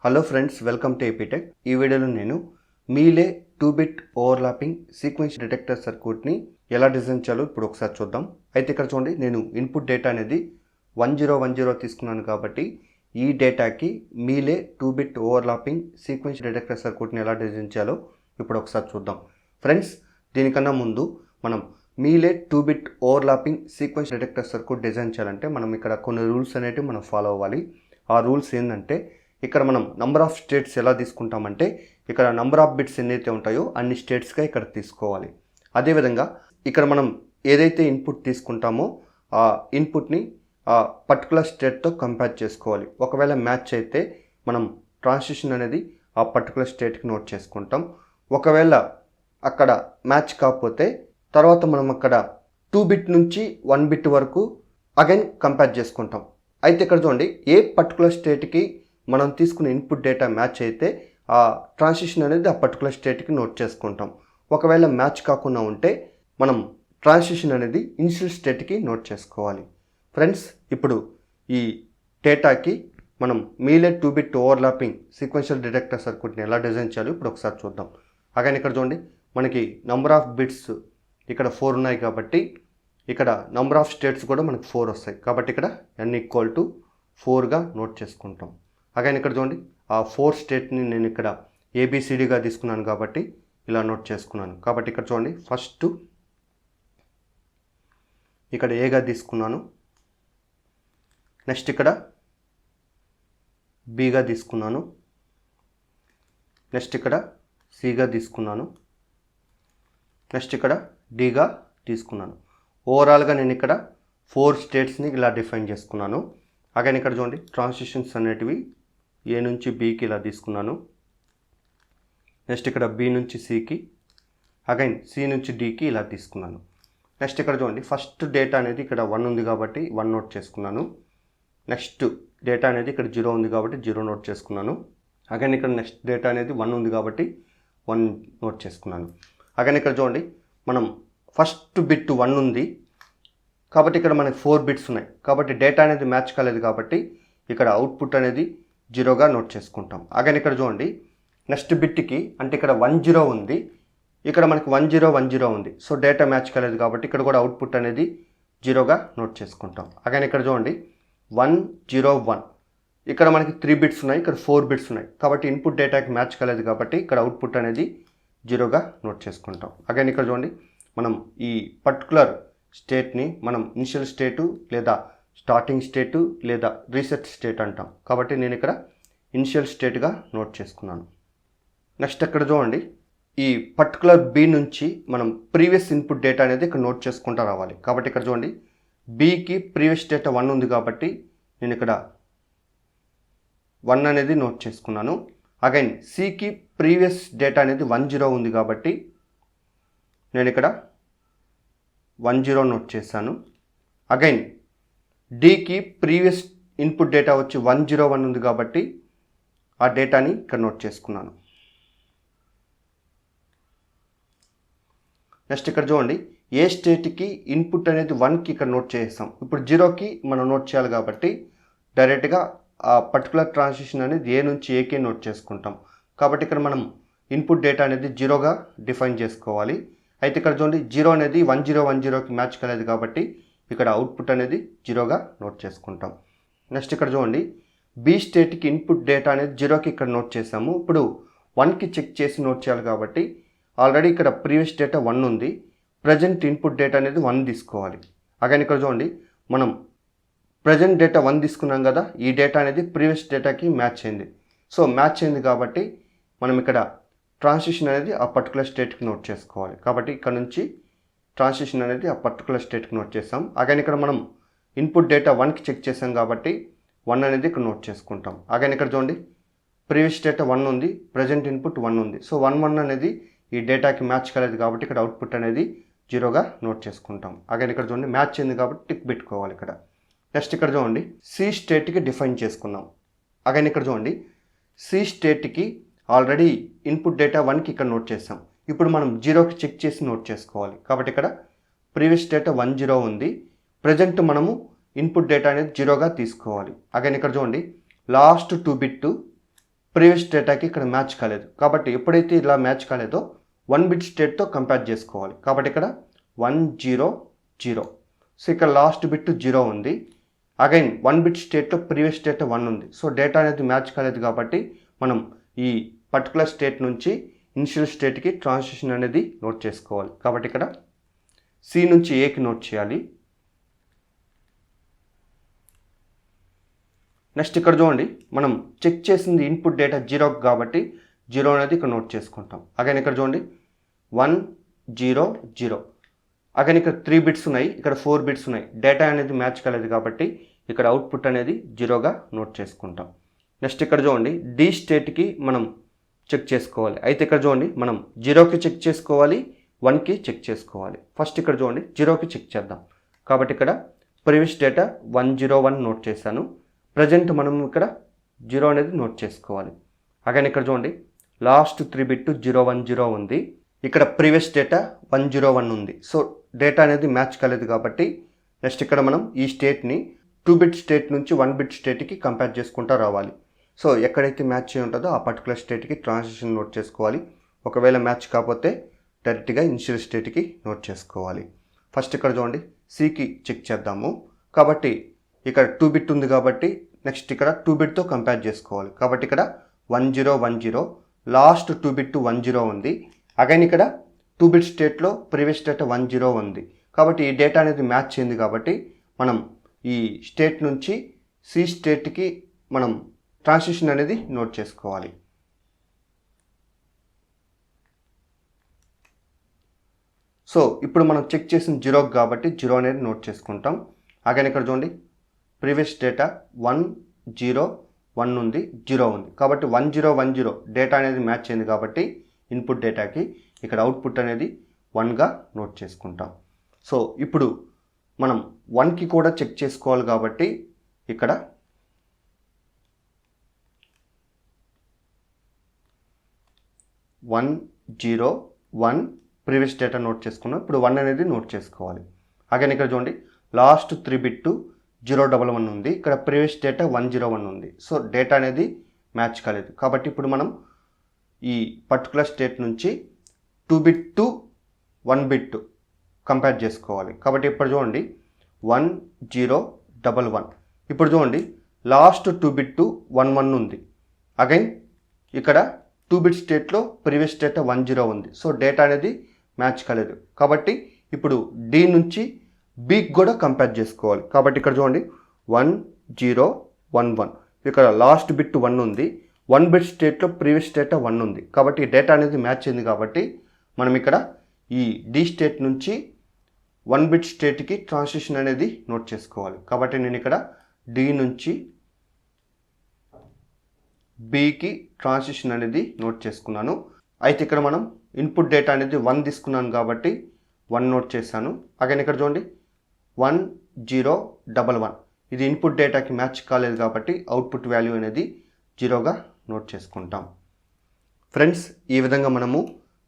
Hello friends, welcome to APTech. ఈ వీడియోలో నేను మీలే 2-బిట్ ఓవర్లాపింగ్ సీక్వెన్స్ డిటెక్టర్ సర్క్యూట్ని ఎలా డిజైన్ చేయాలో ఇప్పుడు ఒకసారి చూద్దాం. అయితే ఇక్కడ చూడండి, నేను ఇన్పుట్ డేటా అనేది 1010 తీసుకున్నాను కాబట్టి ఈ డేటాకి మీలే 2-బిట్ ఓవర్లాపింగ్ సీక్వెన్స్ డిటెక్టర్ సర్క్యూట్ని ఎలా డిజైన్ చేయాలో ఇప్పుడు ఒకసారి చూద్దాం. ఫ్రెండ్స్, దీనికన్నా ముందు మనం మీలే 2-బిట్ overlapping sequence detector circuit design చేయాలంటే మనం ఇక్కడ కొన్ని రూల్స్ అనేవి మనం ఫాలో అవ్వాలి. ఆ రూల్స్ ఏంటంటే, ఇక్కడ మనం నంబర్ ఆఫ్ స్టేట్స్ ఎలా తీసుకుంటామంటే, ఇక్కడ నంబర్ ఆఫ్ బిట్స్ ఎన్నైతే ఉంటాయో అన్ని స్టేట్స్గా ఇక్కడ తీసుకోవాలి. అదేవిధంగా ఇక్కడ మనం ఏదైతే ఇన్పుట్ తీసుకుంటామో ఆ ఇన్పుట్ని ఆ పర్టికులర్ స్టేట్తో కంపేర్ చేసుకోవాలి. ఒకవేళ మ్యాచ్ అయితే మనం ట్రాన్సిషన్ అనేది ఆ పర్టికులర్ స్టేట్కి నోట్ చేసుకుంటాం. ఒకవేళ అక్కడ మ్యాచ్ కాకపోతే తర్వాత మనం అక్కడ 2-బిట్ నుంచి 1-బిట్ వరకు అగైన్ కంపేర్ చేసుకుంటాం. అయితే ఇక్కడ చూడండి, ఏ పర్టికులర్ స్టేట్కి మనం తీసుకున్న ఇన్పుట్ డేటా మ్యాచ్ అయితే ఆ ట్రాన్సిషన్ అనేది ఆ పర్టికులర్ స్టేట్కి నోట్ చేసుకుంటాం. ఒకవేళ మ్యాచ్ కాకుండా ఉంటే మనం ట్రాన్సిషన్ అనేది ఇనిషియల్ స్టేట్కి నోట్ చేసుకోవాలి. ఫ్రెండ్స్, ఇప్పుడు ఈ డేటాకి మనం మీలే 2-బిట్ ఓవర్లాపింగ్ సీక్వెన్షియల్ డిటెక్టర్ సర్క్యూట్ని ఎలా డిజైన్ చేయాలో ఇప్పుడు ఒకసారి చూద్దాం. అగైన్ ఇక్కడ చూడండి, మనకి నంబర్ ఆఫ్ బిట్స్ ఇక్కడ 4 ఉన్నాయి కాబట్టి ఇక్కడ నంబర్ ఆఫ్ స్టేట్స్ కూడా మనకి 4 వస్తాయి. కాబట్టి ఇక్కడ n=4గా నోట్ చేసుకుంటాం. అగైన్ ఇక్కడ చూడండి, ఆ 4 స్టేట్ని నేను ఇక్కడ ఏబిసిడిగా తీసుకున్నాను కాబట్టి ఇలా నోట్ చేసుకున్నాను. కాబట్టి ఇక్కడ చూడండి, ఫస్ట్ ఇక్కడ ఏగా తీసుకున్నాను, నెక్స్ట్ ఇక్కడ బిగా తీసుకున్నాను, నెక్స్ట్ ఇక్కడ సిగా తీసుకున్నాను, నెక్స్ట్ ఇక్కడ డిగా తీసుకున్నాను. ఓవరాల్గా నేను ఇక్కడ 4 స్టేట్స్ని ఇలా డిఫైన్ చేసుకున్నాను. అగైన్ ఇక్కడ చూడండి, ట్రాన్సిషన్స్ అనేటివి ఏ నుంచి బికి ఇలా తీసుకున్నాను, నెక్స్ట్ ఇక్కడ బి నుంచి సికి, అగైన్ సి నుంచి డికి ఇలా తీసుకున్నాను. నెక్స్ట్ ఇక్కడ చూడండి, ఫస్ట్ డేటా అనేది ఇక్కడ 1 ఉంది కాబట్టి 1 నోట్ చేసుకున్నాను. నెక్స్ట్ డేటా అనేది ఇక్కడ 0 ఉంది కాబట్టి 0 నోట్ చేసుకున్నాను. అగైన్ ఇక్కడ నెక్స్ట్ డేటా అనేది 1 ఉంది కాబట్టి 1 నోట్ చేసుకున్నాను. అగైన్ ఇక్కడ చూడండి, మనం ఫస్ట్ బిట్ 1 ఉంది కాబట్టి ఇక్కడ మనకి 4 బిట్స్ ఉన్నాయి కాబట్టి డేటా అనేది మ్యాచ్ కాలేదు కాబట్టి ఇక్కడ అవుట్పుట్ అనేది 0గా నోట్ చేసుకుంటాం. అగైన్ ఇక్కడ చూడండి, నెక్స్ట్ బిట్కి అంటే ఇక్కడ 10 ఉంది, ఇక్కడ మనకి 1010 ఉంది. సో డేటా మ్యాచ్ కాలేదు కాబట్టి ఇక్కడ కూడా అవుట్పుట్ అనేది 0గా నోట్ చేసుకుంటాం. అగైన్ ఇక్కడ చూడండి, 101 ఇక్కడ మనకి 3 బిట్స్ ఉన్నాయి, ఇక్కడ 4 బిట్స్ ఉన్నాయి కాబట్టి ఇన్పుట్ డేటాకి మ్యాచ్ కాలేదు కాబట్టి ఇక్కడ అవుట్పుట్ అనేది 0గా నోట్ చేసుకుంటాం. అగైన్ ఇక్కడ చూడండి, మనం ఈ పర్టికులర్ స్టేట్ని మనం ఇనిషియల్ స్టేటు లేదా స్టార్టింగ్ స్టేటు లేదా రీసెట్ స్టేట్ అంటాం కాబట్టి నేను ఇక్కడ ఇనిషియల్ స్టేట్గా నోట్ చేసుకున్నాను. నెక్స్ట్ ఇక్కడ చూడండి, ఈ పర్టికులర్ బి నుంచి మనం ప్రీవియస్ ఇన్పుట్ డేటా అనేది ఇక్కడ నోట్ చేసుకుంటూ రావాలి. కాబట్టి ఇక్కడ చూడండి, బికి ప్రీవియస్ డేటా 1 ఉంది కాబట్టి నేను ఇక్కడ 1 అనేది నోట్ చేసుకున్నాను. అగైన్ సికి ప్రీవియస్ డేటా అనేది 10 ఉంది కాబట్టి నేను ఇక్కడ 10 నోట్ చేశాను. అగైన్ డికి ప్రీవియస్ ఇన్పుట్ డేటా వచ్చి 101 ఉంది కాబట్టి ఆ డేటాని ఇక్కడ నోట్ చేసుకున్నాను. నెక్స్ట్ ఇక్కడ చూడండి, ఏ స్టేట్కి ఇన్పుట్ అనేది 1కి ఇక్కడ నోట్ చేస్తాం. ఇప్పుడు 0కి మనం నోట్ చేయాలి కాబట్టి డైరెక్ట్గా ఆ పర్టికులర్ ట్రాన్సిషన్ అనేది ఏ నుంచి ఏకి నోట్ చేసుకుంటాం. కాబట్టి ఇక్కడ మనం ఇన్పుట్ డేటా అనేది 0గా డిఫైన్ చేసుకోవాలి. అయితే ఇక్కడ చూడండి, 0 అనేది 1010కి మ్యాచ్ కాలేదు కాబట్టి ఇక్కడ అవుట్పుట్ అనేది 0గా నోట్ చేసుకుంటాం. నెక్స్ట్ ఇక్కడ చూడండి, బి స్టేట్కి ఇన్పుట్ డేటా అనేది 0కి ఇక్కడ నోట్ చేసాము. ఇప్పుడు 1కి చెక్ చేసి నోట్ చేయాలి కాబట్టి ఆల్రెడీ ఇక్కడ ప్రీవియస్ డేటా 1 ఉంది, ప్రజెంట్ ఇన్పుట్ డేటా అనేది 1 తీసుకోవాలి. అగైన్ ఇక్కడ చూడండి, మనం ప్రజెంట్ డేటా 1 తీసుకున్నాం కదా, ఈ డేటా అనేది ప్రీవియస్ డేటాకి మ్యాచ్ అయింది. సో మ్యాచ్ అయింది కాబట్టి మనం ఇక్కడ ట్రాన్సిషన్ అనేది ఆ పర్టికులర్ స్టేట్కి నోట్ చేసుకోవాలి. కాబట్టి ఇక్కడ నుంచి ట్రాన్సిషన్ అనేది ఆ పర్టికులర్ స్టేట్కి నోట్ చేస్తాం. అగైన్ ఇక్కడ మనం ఇన్పుట్ డేటా 1కి చెక్ చేసాం కాబట్టి 1 అనేది ఇక్కడ నోట్ చేసుకుంటాం. అగైన్ ఇక్కడ చూడండి, ప్రీవియస్ డేటా 1 ఉంది, ప్రజెంట్ ఇన్పుట్ 1 ఉంది. సో 1 అనేది ఈ డేటాకి మ్యాచ్ కాలేదు కాబట్టి ఇక్కడ అవుట్పుట్ అనేది 0గా నోట్ చేసుకుంటాం. అగైన్ ఇక్కడ చూడండి, మ్యాచ్ అయింది కాబట్టి టిక్ పెట్టుకోవాలి ఇక్కడ. నెక్స్ట్ ఇక్కడ చూడండి, సి స్టేట్కి డిఫైన్ చేసుకున్నాం. అగైన్ ఇక్కడ చూడండి, సి స్టేట్కి ఆల్రెడీ ఇన్పుట్ డేటా 1కి ఇక్కడ నోట్ చేసాం. ఇప్పుడు మనం 0కి చెక్ చేసి నోట్ చేసుకోవాలి. కాబట్టి ఇక్కడ ప్రీవియస్ డేటా 10 ఉంది, ప్రజెంట్ మనము ఇన్పుట్ డేటా అనేది 0గా తీసుకోవాలి. అగైన్ ఇక్కడ చూడండి, లాస్ట్ 2 బిట్ ప్రీవియస్ డేటాకి ఇక్కడ మ్యాచ్ కాలేదు. కాబట్టి ఎప్పుడైతే ఇలా మ్యాచ్ కాలేదో 1 బిట్ స్టేట్తో కంపేర్ చేసుకోవాలి. కాబట్టి ఇక్కడ 1 0 0. సో ఇక్కడ లాస్ట్ బిట్ 0 ఉంది. అగైన్ 1 బిట్ స్టేట్లో ప్రీవియస్ డేటా 1 ఉంది. సో డేటా అనేది మ్యాచ్ కాలేదు కాబట్టి మనం ఈ పర్టికులర్ స్టేట్ నుంచి ఇనిషియల్ స్టేట్కి ట్రాన్సిషన్ అనేది నోట్ చేసుకోవాలి. కాబట్టి ఇక్కడ సి నుంచి ఏకి నోట్ చేయాలి. నెక్స్ట్ ఇక్కడ చూడండి, మనం చెక్ చేసింది ఇన్పుట్ డేటా 0 కాబట్టి 0 అనేది ఇక్కడ నోట్ చేసుకుంటాం. అగైన్ ఇక్కడ చూడండి 1 0 0. అగైన్ ఇక్కడ 3 బిట్స్ ఉన్నాయి, ఇక్కడ 4 బిట్స్ ఉన్నాయి. డేటా అనేది మ్యాచ్ కాలేదు కాబట్టి ఇక్కడ అవుట్పుట్ అనేది 0గా నోట్ చేసుకుంటాం. నెక్స్ట్ ఇక్కడ చూడండి డి స్టేట్కి మనం చెక్ చేసుకోవాలి. అయితే ఇక్కడ చూడండి మనం 0కి చెక్ చేసుకోవాలి, 1కి చెక్ చేసుకోవాలి. ఫస్ట్ ఇక్కడ చూడండి 0కి చెక్ చేద్దాం. కాబట్టి ఇక్కడ ప్రీవియస్ డేటా 101 నోట్ చేశాను. ప్రజెంట్ మనం ఇక్కడ 0 అనేది నోట్ చేసుకోవాలి. అగైన్ ఇక్కడ చూడండి లాస్ట్ 3 బిట్ 010 ఉంది. ఇక్కడ ప్రీవియస్ డేటా 101 ఉంది. సో డేటా అనేది మ్యాచ్ కాలేదు కాబట్టి నెక్స్ట్ ఇక్కడ మనం ఈ స్టేట్ని 2 బిట్ స్టేట్ నుంచి 1 బిట్ స్టేట్కి కంపేర్ చేసుకుంటూ రావాలి. సో ఎక్కడైతే మ్యాచ్ అయి ఉంటుందో ఆ పర్టికులర్ స్టేట్కి ట్రాన్సిషన్ నోట్ చేసుకోవాలి. ఒకవేళ మ్యాచ్ కాకపోతే డైరెక్ట్గా ఇనిషియల్ స్టేట్కి నోట్ చేసుకోవాలి. ఫస్ట్ ఇక్కడ చూడండి సికి చెక్ చేద్దాము. కాబట్టి ఇక్కడ 2 బిట్ ఉంది కాబట్టి నెక్స్ట్ ఇక్కడ 2 బిట్తో కంపేర్ చేసుకోవాలి. కాబట్టి ఇక్కడ 1010 లాస్ట్ 2 బిట్ 10 ఉంది. అగైన్ ఇక్కడ 2 బిట్ స్టేట్లో ప్రీవియస్ డేటా 10 ఉంది. కాబట్టి ఈ డేటా అనేది మ్యాచ్ అయింది కాబట్టి మనం ఈ స్టేట్ నుంచి సి స్టేట్కి మనం ట్రాన్సిషన్ అనేది నోట్ చేసుకోవాలి. సో ఇప్పుడు మనం చెక్ చేసిన 0 కాబట్టి 0 అనేది నోట్ చేసుకుంటాం. అగైన్ ఇక్కడ చూడండి ప్రీవియస్ డేటా 101 ఉంది, 0 ఉంది. కాబట్టి 1010 డేటా అనేది మ్యాచ్ అయింది కాబట్టి ఇన్పుట్ డేటాకి ఇక్కడ అవుట్పుట్ అనేది 1గా నోట్ చేసుకుంటాం. సో ఇప్పుడు మనం 1కి కూడా చెక్ చేసుకోవాలి కాబట్టి ఇక్కడ 101 ప్రీవియస్ డేటా నోట్ చేసుకున్నాం. ఇప్పుడు 1 అనేది నోట్ చేసుకోవాలి. అగైన్ ఇక్కడ చూడండి లాస్ట్ 3 బిట్ 011 ఉంది. ఇక్కడ ప్రీవియస్ డేటా 101 ఉంది. సో డేటా అనేది మ్యాచ్ కాలేదు కాబట్టి ఇప్పుడు మనం ఈ పర్టికులర్ స్టేట్ నుంచి 2 బిట్ టు 1 బిట్ కంపేర్ చేసుకోవాలి. కాబట్టి ఇప్పుడు చూడండి 1011. ఇప్పుడు చూడండి లాస్ట్ 2 బిట్ 11 ఉంది. అగైన్ ఇక్కడ 2 బిట్ స్టేట్లో ప్రీవియస్ డేటా 10 ఉంది. సో డేటా అనేది మ్యాచ్ కాలేదు కాబట్టి ఇప్పుడు డి నుంచి బికి కూడా కంపేర్ చేసుకోవాలి. కాబట్టి ఇక్కడ చూడండి 1011. ఇక్కడ లాస్ట్ బిట్ 1 ఉంది. 1 బిట్ స్టేట్లో ప్రీవియస్ డేటా 1 ఉంది. కాబట్టి డేటా అనేది మ్యాచ్ అయింది కాబట్టి మనం ఇక్కడ ఈ డి స్టేట్ నుంచి 1 బిట్ స్టేట్కి ట్రాన్సిషన్ అనేది నోట్ చేసుకోవాలి. కాబట్టి నేను ఇక్కడ డి నుంచి బికి ట్రాన్సిషన్ అనేది నోట్ చేసుకున్నాను. అయితే ఇక్కడ మనం ఇన్పుట్ డేటా అనేది 1 తీసుకున్నాను కాబట్టి 1 నోట్ చేశాను. అగైన్ ఇక్కడ చూడండి 1011. ఇది ఇన్పుట్ డేటాకి మ్యాచ్ కాలేదు కాబట్టి అవుట్పుట్ వాల్యూ అనేది 0గా నోట్ చేసుకుంటాం. ఫ్రెండ్స్, ఈ విధంగా మనము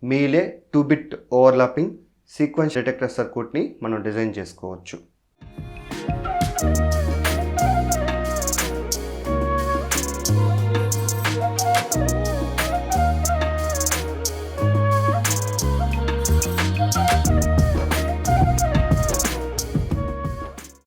మీలే 2 బిట్ ఓవర్లాపింగ్ సీక్వెన్స్ డిటెక్టర్ సర్క్యూట్ని మనం డిజైన్ చేసుకోవచ్చు.